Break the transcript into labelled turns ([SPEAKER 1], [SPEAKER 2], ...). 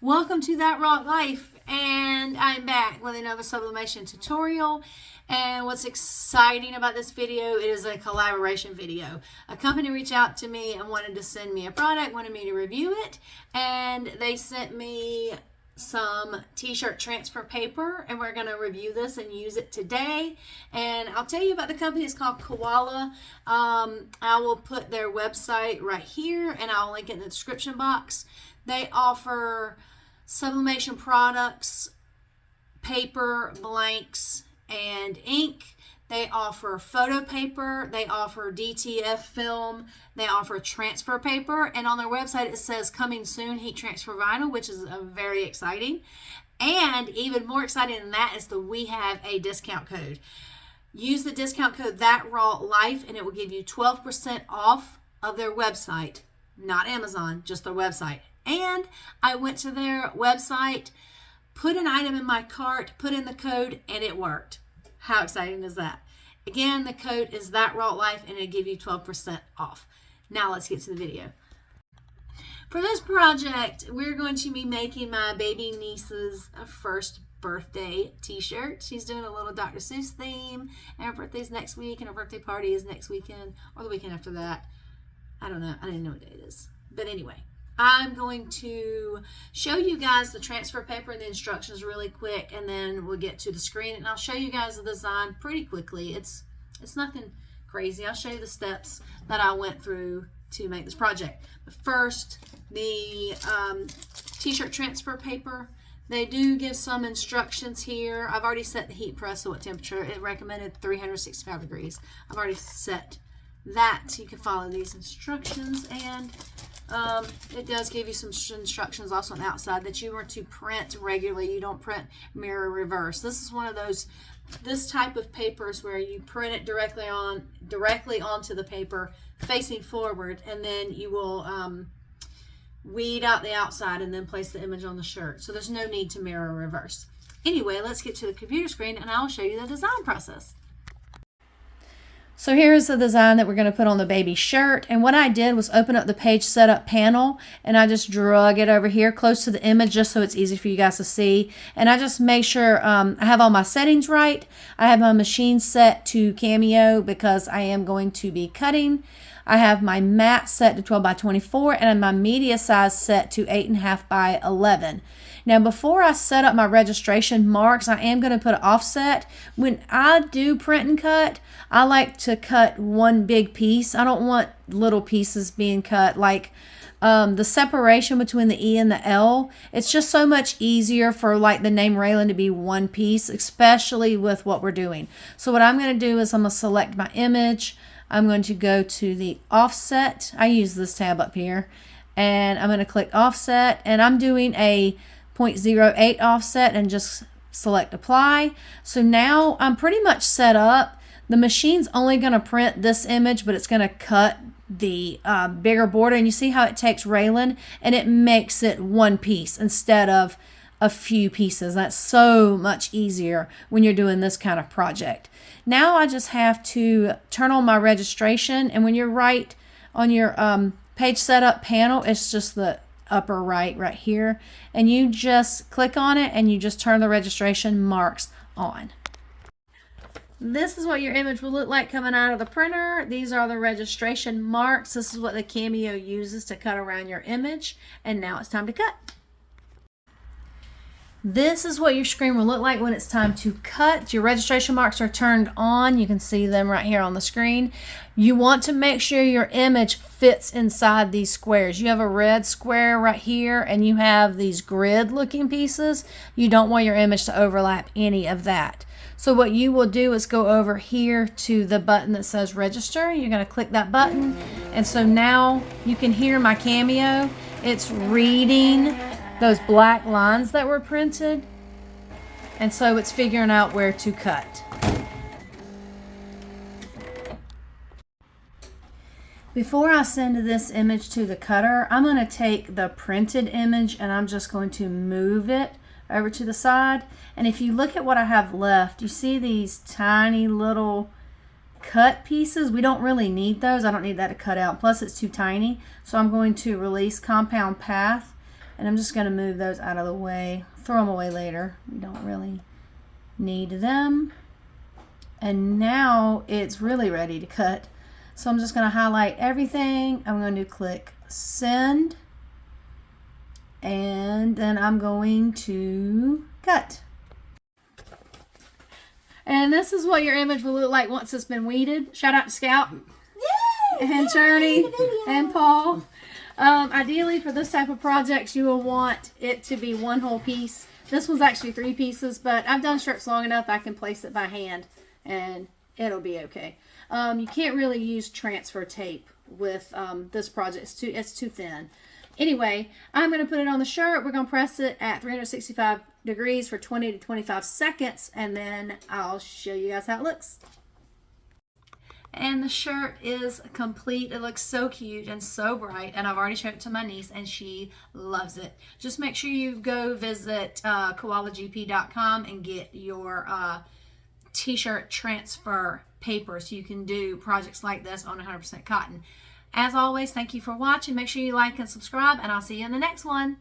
[SPEAKER 1] Welcome to That Rock Life, and I'm back with another sublimation tutorial. And what's exciting about this video, it is a collaboration video. A company reached out to me and wanted to send me a product, wanted me to review it, and they sent me some t-shirt transfer paper, and we're going to review this and use it today. And I'll tell you about the company. It's called Koala. I will put their website right here, and I'll link it in the description box. They offer sublimation products, paper, blanks, and ink. They offer photo paper. They offer DTF film. They offer transfer paper. And on their website, it says coming soon heat transfer vinyl, which is very exciting. And even more exciting than that is that we have a discount code. Use the discount code ThatRawLife, and it will give you 12% off of their website. Not Amazon, just their website. And I went to their website, put an item in my cart, put in the code, and it worked. How exciting is that? Again, the code is ThatRawLife, and it'll give you 12% off. Now let's get to the video. For this project, we're going to be making my baby niece's first birthday t-shirt. She's doing a little Dr. Seuss theme, and her birthday's next week, and her birthday party is next weekend, or the weekend after that. I don't know. I didn't know what day it is. But anyway, I'm going to show you guys the transfer paper and the instructions really quick, and then we'll get to the screen, and I'll show you guys the design pretty quickly. It's nothing crazy. I'll show you the steps that I went through to make this project. But first, the t-shirt transfer paper. They do give some instructions here. I've already set the heat press, so what temperature. It recommended 365 degrees. I've already set that. You can follow these instructions, and it does give you some instructions also on the outside that you are to print regularly. You don't print mirror reverse. This is one of those, this type of papers where you print it directly onto the paper facing forward, and then you will weed out the outside and then place the image on the shirt. So there's no need to mirror reverse. Anyway, let's get to the computer screen, and I'll show you the design process. So here's the design that we're going to put on the baby shirt. And what I did was open up the page setup panel, and I just drug it over here close to the image just so it's easy for you guys to see. And I just make sure I have all my settings right. I have my machine set to Cameo because I am going to be cutting. I have my mat set to 12 by 24 and my media size set to 8.5 by 11. Now, before I set up my registration marks, I am going to put an offset. When I do print and cut, I like to cut one big piece. I don't want little pieces being cut. Like the separation between the E and the L, it's just so much easier for like the name Raylan to be one piece, especially with what we're doing. So what I'm going to do is I'm going to select my image. I'm going to go to the offset. I use this tab up here, and I'm going to click offset, and I'm doing a 0.08 offset and just select apply. So now I'm pretty much set up. The machine's only going to print this image, but it's going to cut the bigger border, and you see how it takes Raylan and it makes it one piece instead of a few pieces. That's so much easier when you're doing this kind of project. Now I just have to turn on my registration, and when you're right on your page setup panel, it's just the upper right here, and you just click on it and you just turn the registration marks on. This is what your image will look like coming out of the printer. These are the registration marks. This is what the Cameo uses to cut around your image, and now it's time to cut. This is what your screen will look like when it's time to cut. Your registration marks are turned on. You can see them right here on the screen. You want to make sure your image fits inside these squares. You have a red square right here, and you have these grid looking pieces. You don't want your image to overlap any of that. So what you will do is go over here to the button that says register. You're going to click that button, and so now you can hear my Cameo. It's reading those black lines that were printed, and so it's figuring out where to cut. Before I send this image to the cutter, I'm going to take the printed image and I'm just going to move it over to the side. And if you look at what I have left, you see these tiny little cut pieces. We don't really need those. I don't need that to cut out. Plus it's too tiny. So I'm going to release compound path And I'm just going to move those out of the way. Throw them away later. We don't really need them. And now it's really ready to cut. So I'm just going to highlight everything. I'm going to click send. And then I'm going to cut. And this is what your image will look like once it's been weeded. Shout out to Scout. Yay! And Journey and Paul. Ideally for this type of projects, you will want it to be one whole piece. This one's actually 3 pieces, but I've done shirts long enough I can place it by hand and it'll be okay. You can't really use transfer tape with this project. It's too thin. Anyway, I'm going to put it on the shirt. We're going to press it at 365 degrees for 20 to 25 seconds, and then I'll show you guys how it looks. And the shirt is complete. It looks so cute and so bright, and I've already showed it to my niece and she loves it. Just make sure you go visit koalagp.com and get your t-shirt transfer paper so you can do projects like this on 100% cotton. As always, thank you for watching. Make sure you like and subscribe, and I'll see you in the next one.